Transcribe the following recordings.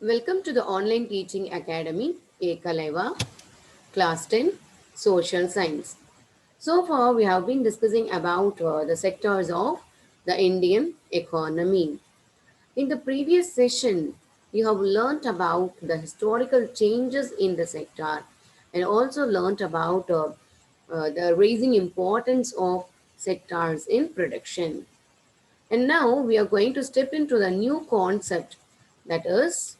Welcome to the Online Teaching Academy, Ekalaiva, Class 10, Social Science. So far, we have been discussing about the sectors of the Indian economy. In the previous session, you have learnt about the historical changes in the sector and also learnt about the raising importance of sectors in production. And now we are going to step into the new concept, that is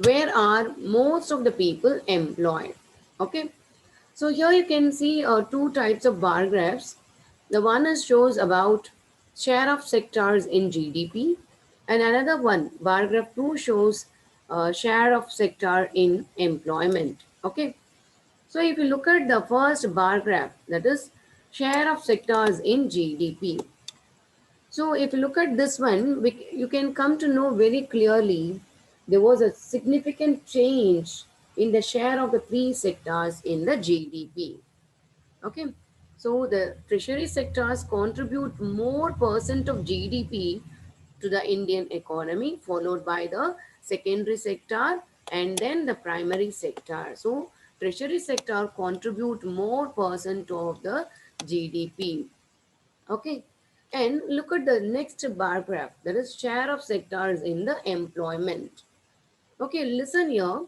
where are most of the people employed. Okay, so here you can see two types of bar graphs. The one is shows about share of sectors in GDP, and another one, bar graph 2, shows share of sector in employment. Okay, so if you look at the first bar graph, that is share of sectors in GDP. So if you look at this one, you can come to know very clearly there was a significant change in the share of the three sectors in the GDP. Okay, so the treasury sectors contribute more percent of GDP to the Indian economy, followed by the secondary sector and then the primary sector. So treasury sector contribute more percent of the GDP. Okay. And look at the next bar graph, that is share of sectors in the employment. Okay, listen here.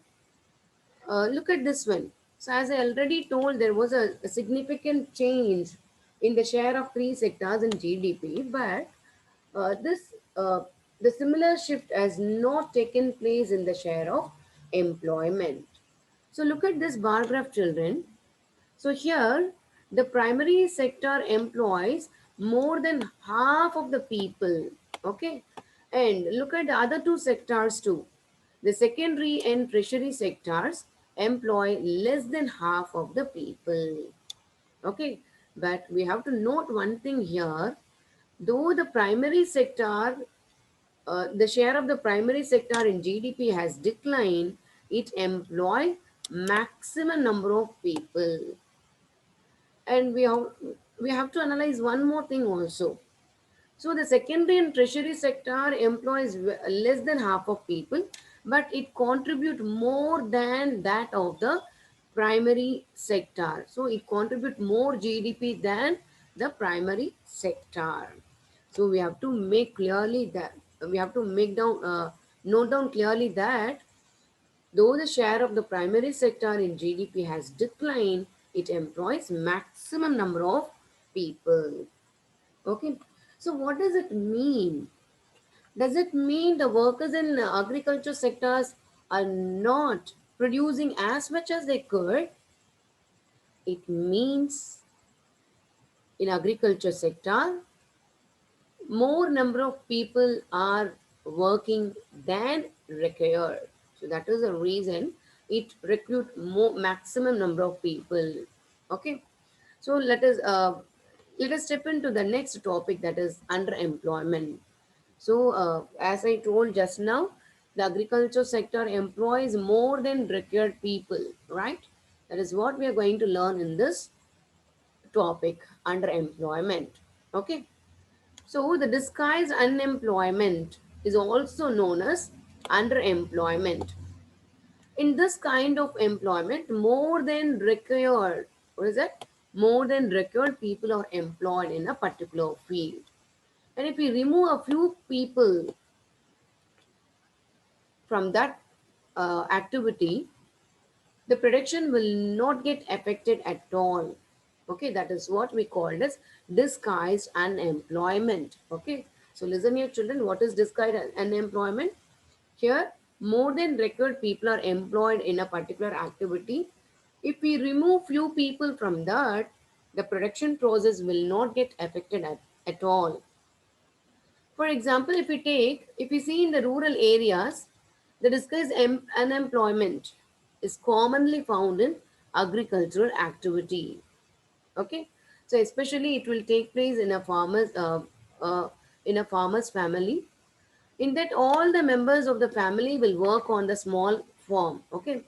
Look at this one. So as I already told, there was a significant change in the share of three sectors in GDP, but this the similar shift has not taken place in the share of employment. So look at this bar graph, children. So here, the primary sector employs more than half of the people. Okay. And look at the other two sectors too. The secondary and tertiary sectors employ less than half of the people. Okay. But we have to note one thing here. Though the primary sector, the share of the primary sector in GDP has declined, it employ maximum number of people. And we have to analyze one more thing also. So the secondary and tertiary sector employs less than half of people, but it contribute more than that of the primary sector. So it contribute more GDP than the primary sector. So we have to make clearly that we have to make down note down clearly that though the share of the primary sector in GDP has declined, it employs maximum number of people. Okay. So what does it mean? Does it mean the workers in agriculture sectors are not producing as much as they could? It means in agriculture sector, more number of people are working than required. So that is the reason it recruit more maximum number of people. Okay. So let us step into the next topic, that is underemployment. So as I told just now, the agriculture sector employs more than required people, right? That is what we are going to learn in this topic, underemployment. Okay. So the disguised unemployment is also known as underemployment. In this kind of employment, more than required, what is that? More than required people are employed in a particular field. And if we remove a few people from that activity, the production will not get affected at all. Okay, that is what we call as disguised unemployment. Okay, so listen here, children. What is disguised unemployment? Here, more than required people are employed in a particular activity. If we remove few people from that, the production process will not get affected at all. For example, if we see in the rural areas, the disguised unemployment is commonly found in agricultural activity. Okay, so especially it will take place in a farmer's family. In that, all the members of the family will work on the small farm. Okay,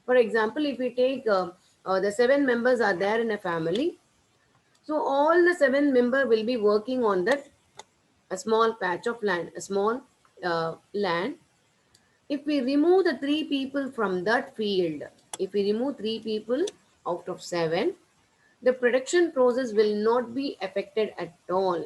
for example, if we take the seven members are there in a family, So all the seven member will be working on that a small patch of land, a small land. If we remove the three people from that field, if we remove three people out of seven, the production process will not be affected at all,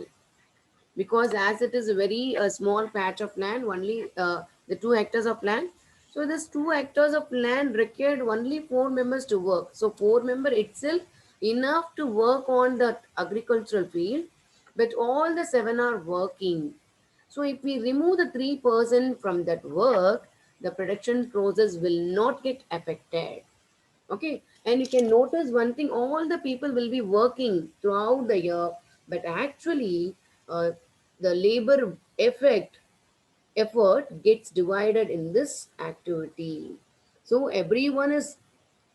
because as it is a very small patch of land, only the 2 hectares of land. So this 2 hectares of land required only four members to work. So four member itself enough to work on the agricultural field, but all the seven are working. So if we remove the 3% from that work, the production process will not get affected. Okay, and you can notice one thing: all the people will be working throughout the year, but actually, uh, the labor effort gets divided in this activity. So everyone is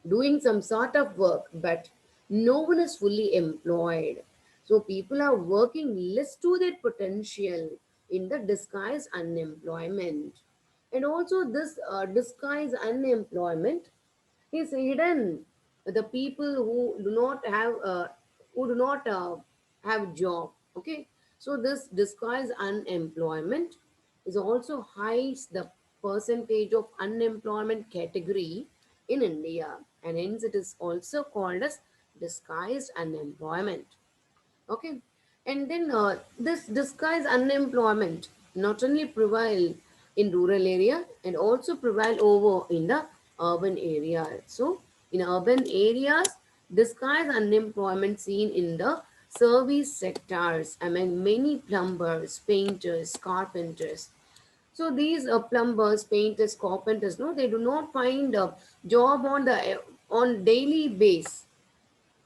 doing some sort of work, but no one is fully employed. So people are working less to their potential in the disguised unemployment. And also, this disguised unemployment is hidden. The people who do not have job. Okay, so this disguised unemployment is also hides the percentage of unemployment category in India, and hence it is also called as disguised unemployment. Okay, and then this disguised unemployment not only prevail in rural area and also prevail over in the urban area. So in urban areas, disguised unemployment seen in the service sectors among many plumbers, painters, carpenters. So these plumbers, painters, carpenters, no, they do not find a job on daily base.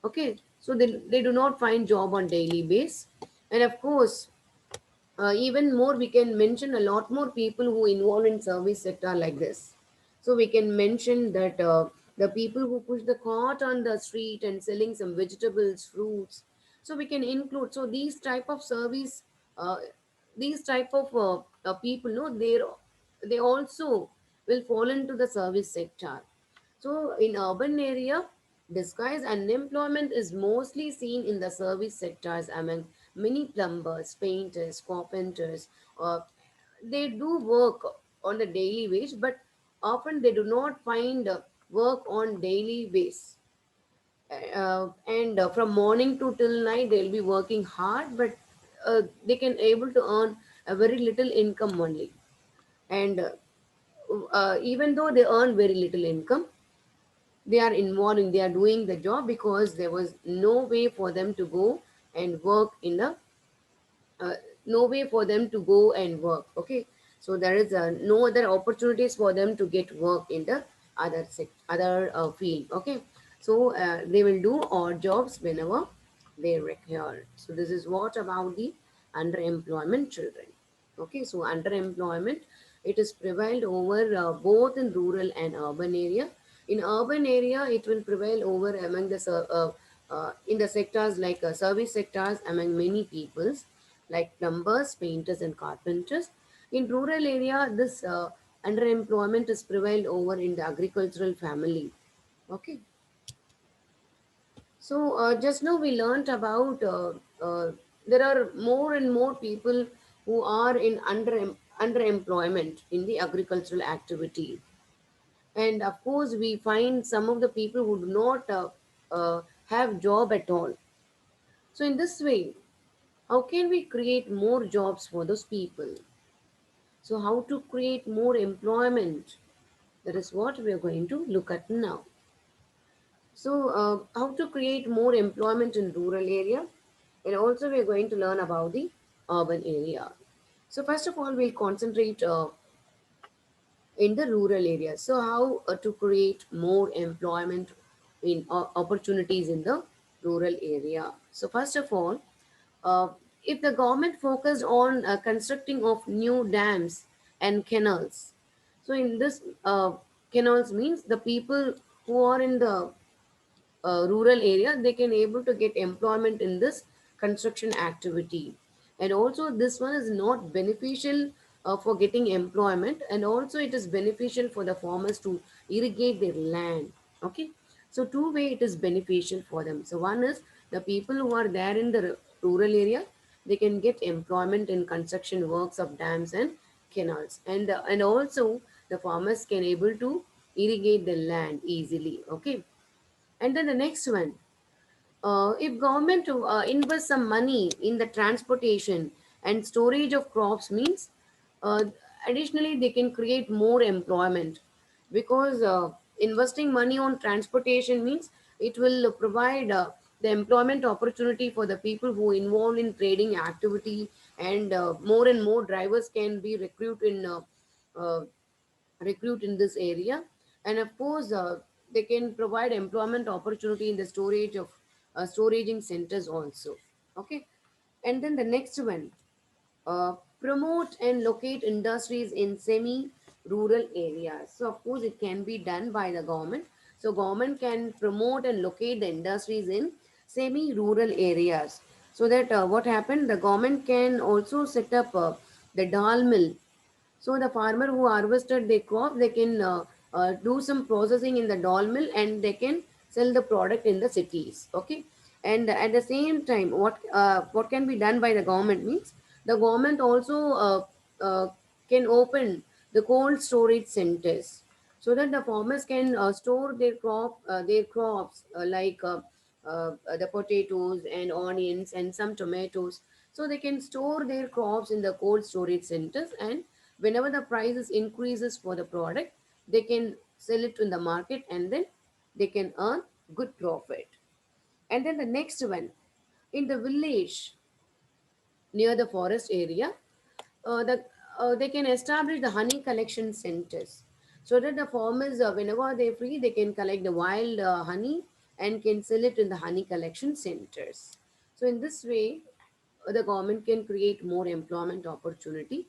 Okay, so they do not find job on daily base. And of course, even more we can mention a lot more people who involved in service sector like this. So we can mention that the people who push the cart on the street and selling some vegetables, fruits. So we can include, so these type of service, uh, these type of people, no, they also will fall into the service sector. So in urban area, disguised unemployment is mostly seen in the service sectors among many plumbers, painters, carpenters. Uh, they do work on the daily wage, but often they do not find work on daily base. And from morning to till night, they'll be working hard, but they can able to earn a very little income only. And even though they earn very little income, they are involving, they are doing the job because there was no way for them to go and work in the uh, no way for them to go and work. Okay, so there is no other opportunities for them to get work in the other field. Okay, so they will do odd jobs whenever they require. So this is what about the underemployment children. Okay, so underemployment, it is prevailed over both in rural and urban area. In urban area, it will prevail over among the in the sectors like service sectors among many peoples like plumbers, painters, and carpenters. In rural area, this underemployment is prevailed over in the agricultural family. Okay, so just now we learnt about there are more and more people who are in underemployment in the agricultural activity, and of course we find some of the people who do not have job at all. So in this way, how can we create more jobs for those people? So, how to create more employment? That is what we are going to look at now. So, how to create more employment in rural area, and also we are going to learn about the urban area. So, first of all, we'll concentrate in the rural areas. So, how to create more employment in opportunities in the rural area. So, first of all, uh, if the government focused on constructing of new dams and canals, so in this canals means the people who are in the rural area, they can able to get employment in this construction activity. And also this one is not beneficial for getting employment, and also it is beneficial for the farmers to irrigate their land. Okay, so two way it is beneficial for them. So one is the people who are there in the rural area, they can get employment in construction works of dams and canals, and also the farmers can able to irrigate the land easily. Okay, and then the next one, if government invest some money in the transportation and storage of crops means, uh, additionally they can create more employment, because investing money on transportation means it will provide the employment opportunity for the people who involved in trading activity, and more and more drivers can be uh, recruit in this area, and of course they can provide employment opportunity in the storage of storaging centers also. Okay, and then the next one, promote and locate industries in semi rural areas. So of course it can be done by the government. So government can promote and locate the industries in semi rural areas, so that what happened, the government can also set up the dal mill. So the farmer who harvested their crop, they can do some processing in the doll mill, and they can sell the product in the cities. Okay, and at the same time, what can be done by the government means, the government also can open the cold storage centers, so that the farmers can store their crops, the potatoes and onions and some tomatoes. So they can store their crops in the cold storage centers, and whenever the prices increases for the product, they can sell it in the market, and then they can earn good profit. And then the next one, in the village near the forest area, they can establish the honey collection centers, so that the farmers, whenever they're free, they can collect the wild honey and can sell it in the honey collection centers. So in this way, the government can create more employment opportunity,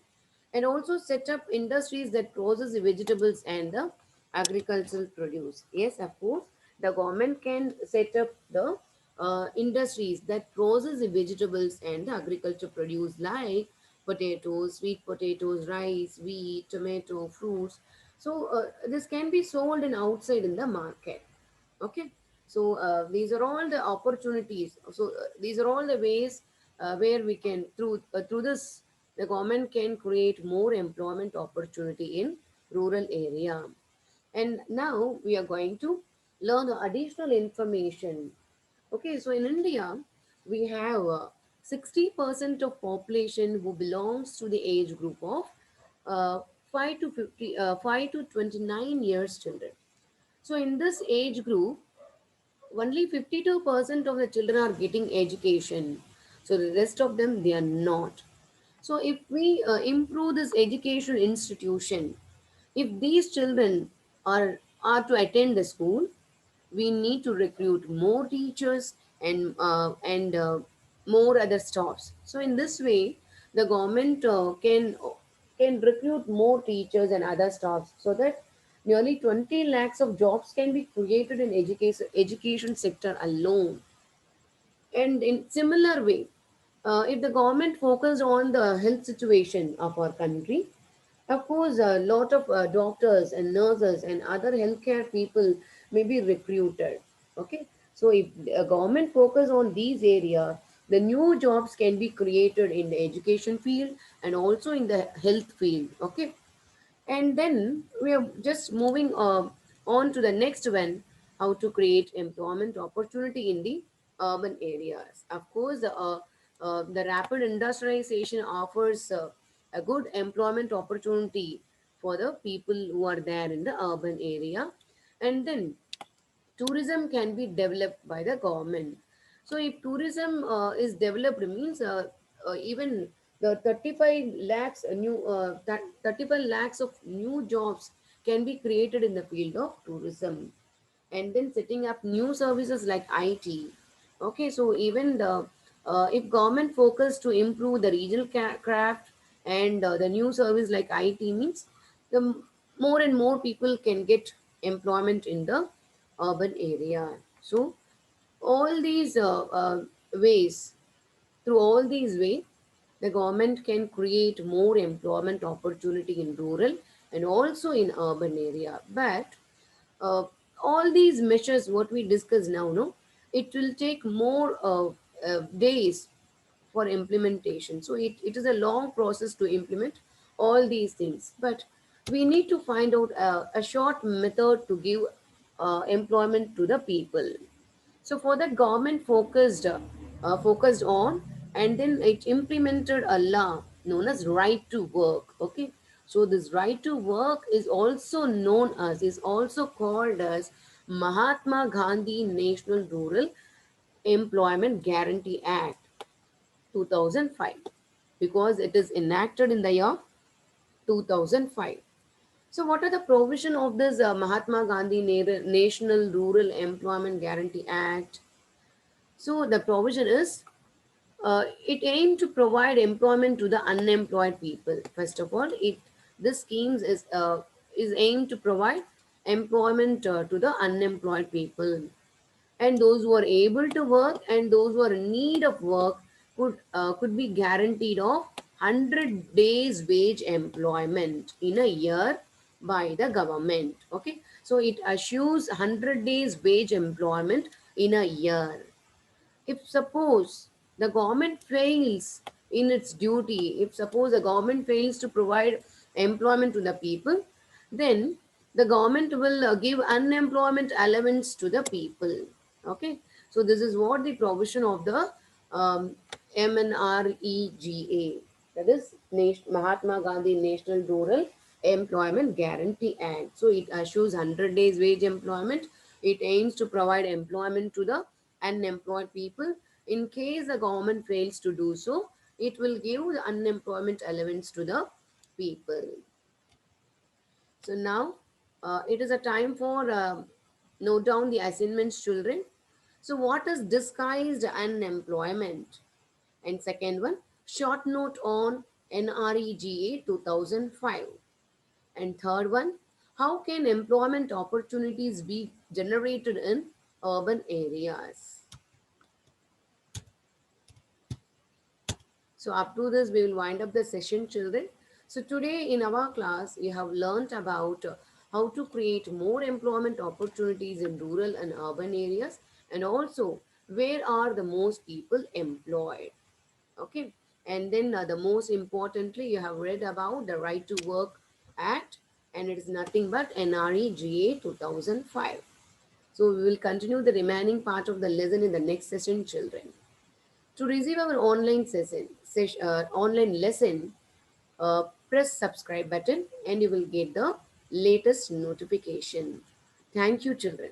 and also set up industries that process the vegetables and the agricultural produce. Yes, of course, the government can set up the industries that process the vegetables and the agriculture produce, like potatoes, sweet potatoes, rice, wheat, tomato, fruits. So this can be sold in outside in the market. Okay, so these are all the opportunities. So these are all the ways where we can, through this, the government can create more employment opportunity in rural area. And now we are going to learn the additional information. Okay, so in India we have 60% of population who belongs to the age group of uh, 5 to 50 5 to 29 years children. So in this age group, only 52% of the children are getting education, so the rest of them, they are not. So if we improve this educational institution, if these children are to attend the school, we need to recruit more teachers and more other staffs. So in this way, the government can recruit more teachers and other staffs, so that nearly 20 lakhs of jobs can be created in education sector alone. And in similar way, if the government focused on the health situation of our country, of course, a lot of doctors and nurses and other healthcare people may be recruited. Okay, so if a government focus on these areas, the new jobs can be created in the education field and also in the health field. Okay, and then we are just moving on to the next one, how to create employment opportunity in the urban areas. Of course, the rapid industrialization offers a good employment opportunity for the people who are there in the urban area. And then tourism can be developed by the government. So if tourism is developed means, even the 35 lakhs new 35 lakhs of new jobs can be created in the field of tourism, and then setting up new services like IT. Okay, so even the if government focus to improve the regional craft and the new service like IT means, the more and more people can get employment in the urban area. So all these ways, through all these ways, the government can create more employment opportunity in rural and also in urban area. But uh, all these measures what we discuss now, no, it will take more days for implementation. So it is a long process to implement all these things. But we need to find out a short method to give employment to the people. So for that, government focused on, and then it implemented a law known as right to work. Okay, so this right to work is also called as Mahatma Gandhi National Rural Employment Guarantee Act 2005, because it is enacted in the year 2005. So, what are the provision of this Mahatma Gandhi National Rural Employment Guarantee Act? So, the provision is it aimed to provide employment to the unemployed people. First of all, it this schemes is aimed to provide employment to the unemployed people, and those who are able to work and those who are in need of work could be guaranteed of 100 days wage employment in a year by the government. Okay, so it assures 100 days wage employment in a year. If suppose the government fails in its duty, if suppose the government fails to provide employment to the people, then the government will give unemployment allowance to the people. Okay, so this is what the provision of the MNREGA, that is Mahatma Gandhi National Rural Employment Guarantee Act. So it assures 100 days wage employment. It aims to provide employment to the unemployed people. In case the government fails to do so, it will give the unemployment allowance to the people. So now it is a time for note down the assignments, children. So what is disguised unemployment? And second one, short note on NREGA 2005. And third one, how can employment opportunities be generated in urban areas? So up to this, we will wind up the session, children. So today in our class, we have learnt about how to create more employment opportunities in rural and urban areas, and also where are the most people employed. Okay, and then the most importantly, you have read about the Right to Work Act, and it is nothing but NREGA 2005. So we will continue the remaining part of the lesson in the next session, children. To receive our online lesson, press subscribe button and you will get the latest notification. Thank you, children.